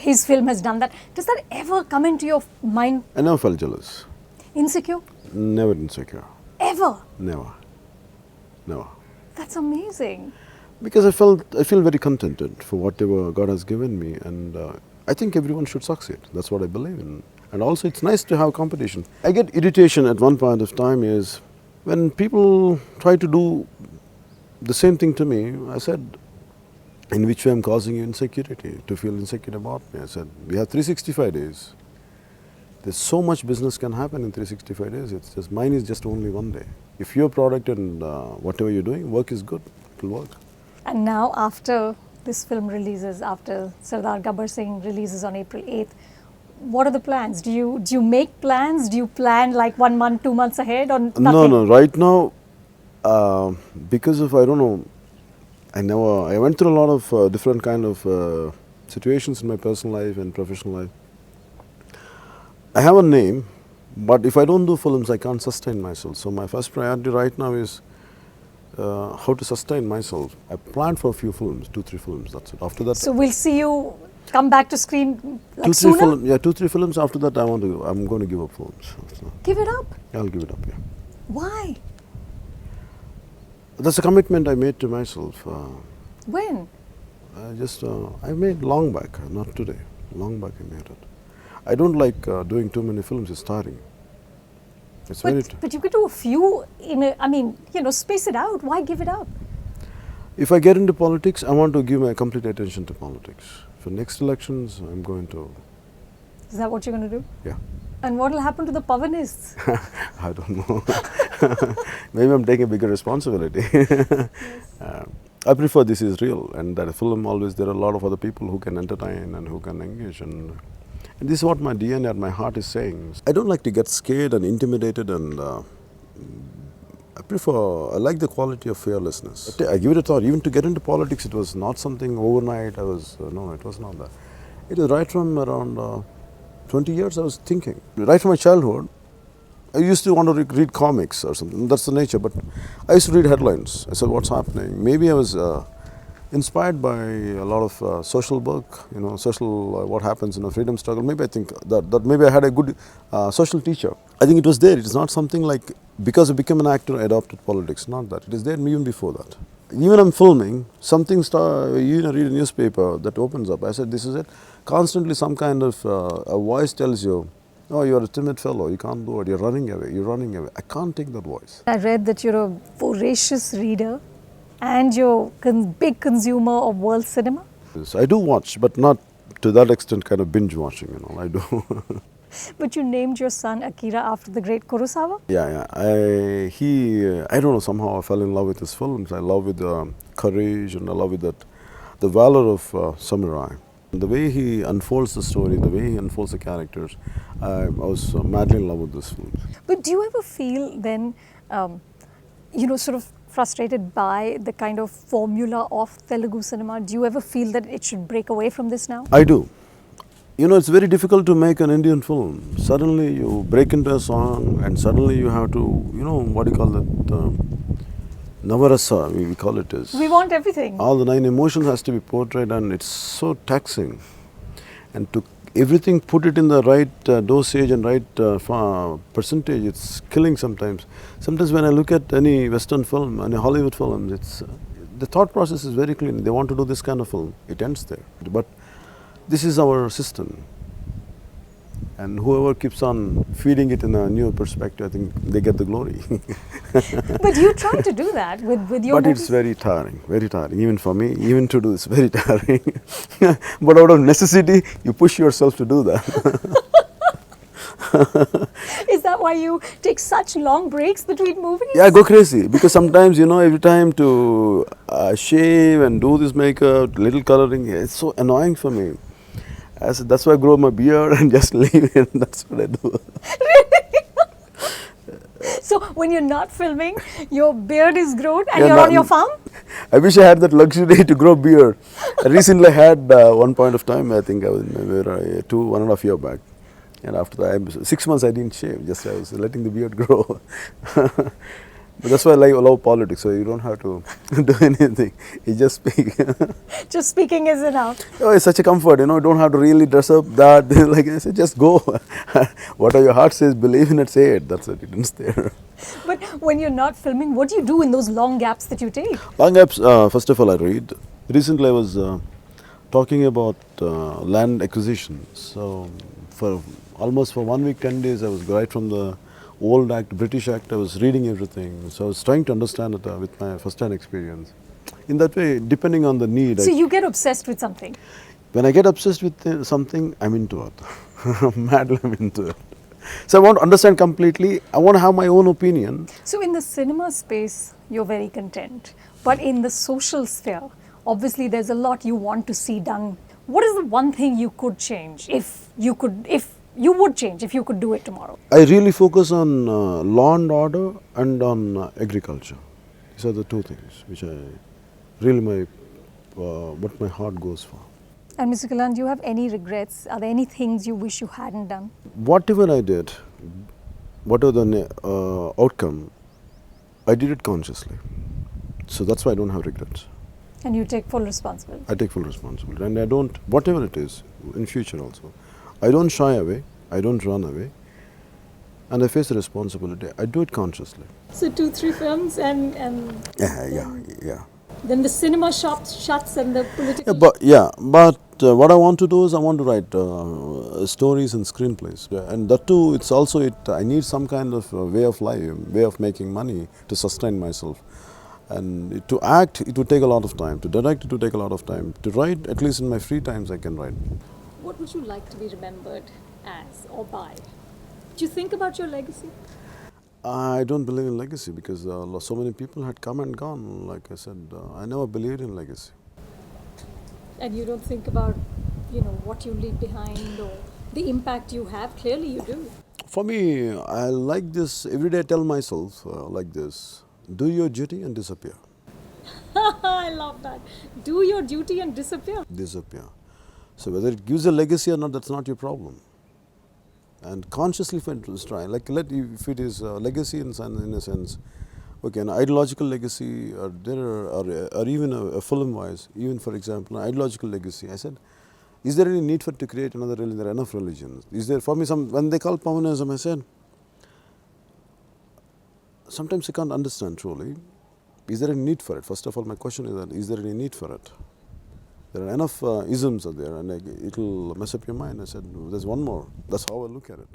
His film has done that. Does that ever come into your mind? I never felt jealous. Insecure? Never insecure. Ever? Never. Never. That's amazing. Because I feel very contented for whatever God has given me, and I think everyone should succeed. That's what I believe in. And also it's nice to have competition. I get irritation at one point of time is when people try to do the same thing to me. I said, in which way I'm causing you insecurity, to feel insecure about me. I said, we have 365 days. There's so much business can happen in 365 days. It's just, mine is just only one day. If your product and whatever you're doing, work is good, it will work. And now after this film releases, after Sardar Gabbar Singh releases on April 8th, what are the plans? Do you make plans? Do you plan like 1 month, 2 months ahead, or nothing? No. Right now, because of, I don't know, I went through a lot of different kind of situations in my personal life and professional life. I have a name, but if I don't do films, I can't sustain myself. So my first priority right now is how to sustain myself. I planned for a few films, 2-3 films, that's it. After that, So we'll see you come back to screen like sooner? 2-3 films. After that, I'm going to give up films. So Give it up? I'll give it up, yeah. Why? That's a commitment I made to myself. When? I made long back, not today. Long back I made it. I don't like doing too many films, it's tiring. It's very But you could do a few space it out. Why give it up? If I get into politics, I want to give my complete attention to politics. For next elections, I'm going to... Is that what you're going to do? Yeah. And what will happen to the Pawanists? I don't know. Maybe I'm taking a bigger responsibility. I prefer this is real, and that a film always there are a lot of other people who can entertain and who can engage, and this is what my DNA and my heart is saying. I don't like to get scared and intimidated, and I like the quality of fearlessness. I give it a thought. Even to get into politics, it was not something overnight. No, it was not that. It was right from around 20 years I was thinking. Right from my childhood, I used to want to read comics or something. That's the nature, but I used to read headlines. I said, what's happening? Maybe I was inspired by a lot of social work, what happens in a freedom struggle. Maybe I think that maybe I had a good social teacher. I think it was there. It is not something like, because I became an actor, I adopted politics. Not that. It is there even before that. Even I'm filming, something read a newspaper that opens up. I said, this is it. Constantly some kind of a voice tells you, oh, you're a timid fellow, you can't do it, you're running away. I can't take that voice. I read that you're a voracious reader and you're a big consumer of world cinema. Yes, I do watch, but not to that extent, kind of binge watching, I do. But you named your son Akira after the great Kurosawa? Yeah. I don't know, somehow I fell in love with his films. I love with the courage, and I love with the valor of samurai. The way he unfolds the story, the way he unfolds the characters, I was madly in love with this film. But do you ever feel then, sort of frustrated by the kind of formula of Telugu cinema? Do you ever feel that it should break away from this now? I do. It's very difficult to make an Indian film. Suddenly you break into a song and suddenly you have to, what do you call that? Navarasa, we call it as. We want everything. All the 9 emotions has to be portrayed, and it's so taxing. And to everything, put it in the right dosage and right percentage, it's killing sometimes. Sometimes when I look at any Western film, any Hollywood film, the thought process is very clean. They want to do this kind of film. It ends there. But this is our system. And whoever keeps on feeding it in a new perspective, I think they get the glory. But you try to do that with your But movies. it's very tiring, even for me, even to do it's very tiring. But out of necessity, you push yourself to do that. Is that why you take such long breaks between movies? Yeah, I go crazy because sometimes, every time to shave and do this makeup, little coloring, it's so annoying for me. That's why I grow my beard and just leave it. That's what I do. Really? So when you're not filming, your beard is grown and you're on your farm? I wish I had that luxury to grow beard. I recently had one point of time, I think I was maybe 1.5 years back. And after that, 6 months I didn't shave, just I was letting the beard grow. But that's why I love politics. So you don't have to do anything. You just speak. Just speaking is enough. Oh, it's such a comfort, you don't have to really dress up that. Like I said, just go. Whatever your heart says, believe in it, say it. That's it. It didn't stay there. But when you're not filming, what do you do in those long gaps that you take? Long gaps, first of all, I read. Recently, I was talking about land acquisition. So, for almost for 1 week, 10 days, I was right from the old act, British act, I was reading everything. So, I was trying to understand it with my first hand experience. In that way, depending on the need. So you get obsessed with something. When I get obsessed with something, I'm into it. Madly, I'm into it. So I want to understand completely. I want to have my own opinion. So in the cinema space, you're very content. But in the social sphere, obviously there's a lot you want to see done. What is the one thing you could change if you would change if you could do it tomorrow? I really focus on law and order and on agriculture. These are the two things which I really what my heart goes for. And Mr. Kalyan, do you have any regrets? Are there any things you wish you hadn't done? Whatever I did, whatever the outcome, I did it consciously. So that's why I don't have regrets. And you take full responsibility. I take full responsibility, and I don't, whatever it is, in future also, I don't shy away, I don't run away, and I face the responsibility. I do it consciously. So 2-3 films and Yeah. then the cinema shuts and the political. But what I want to do is I want to write stories and screenplays, and that too. It's also I need some kind of way of life, way of making money to sustain myself. And to act, it would take a lot of time. To direct, it would take a lot of time. To write, at least in my free times, I can write. What would you like to be remembered as or by? Do you think about your legacy? I don't believe in legacy because so many people had come and gone. Like I said, I never believed in legacy. And you don't think about, what you leave behind or the impact you have? Clearly you do. For me, I like this. Every day I tell myself like this: do your duty and disappear. I love that. Do your duty and disappear. Disappear. So whether it gives a legacy or not, that's not your problem. And consciously, if it is trying, if it is a legacy in a sense, okay, an ideological legacy, or even a film-wise, even for example, an ideological legacy. I said, is there any need for it to create another religion? There are enough religions. Is there, for me, when they call Pavanism, I said, sometimes I can't understand truly. Is there any need for it? First of all, my question is that, is there any need for it? There are enough isms out there, and it will mess up your mind. I said, there's one more. That's how I look at it.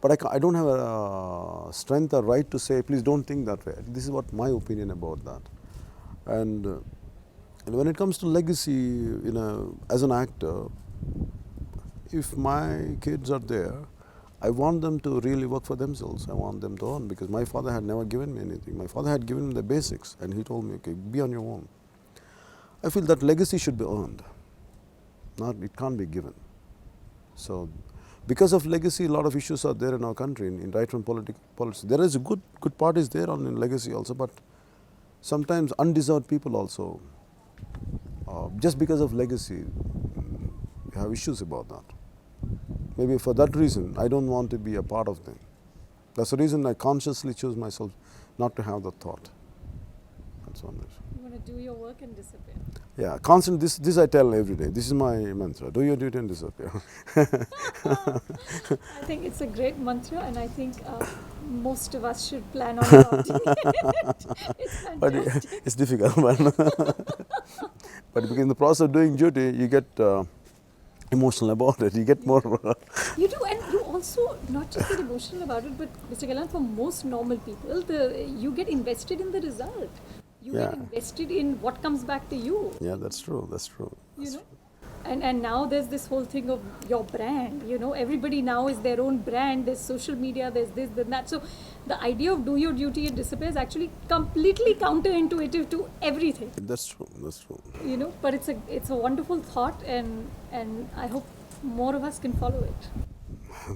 But I don't have a strength or right to say, please don't think that way. This is what my opinion about that. And when it comes to legacy, as an actor, if my kids are there, I want them to really work for themselves. I want them to earn, because my father had never given me anything. My father had given me the basics, and he told me, okay, be on your own. I feel that legacy should be earned, it can't be given. So, because of legacy, a lot of issues are there in our country, in right from politics. There is a good part is there in legacy also, but sometimes undeserved people also, just because of legacy, we have issues about that. Maybe for that reason, I don't want to be a part of them. That's the reason I consciously choose myself not to have that thought. That's one reason. You want to do your work and disappear. Yeah, constant. This I tell every day. This is my mantra. Do your duty and disappear. I think it's a great mantra, and I think most of us should plan on adopting it. It's But fantastic. it's difficult, man. But because in the process of doing duty, you get emotional about it. You get more. You do, and you also not just get emotional about it, but Mr. Kalyan, for most normal people, you get invested in the result. You get invested in what comes back to you. Yeah, that's true. That's true. You know, and now there's this whole thing of your brand. Everybody now is their own brand. There's social media. There's this, then that. So the idea of do your duty and disappear is actually completely counterintuitive to everything. That's true. That's true. But it's a wonderful thought, and I hope more of us can follow it.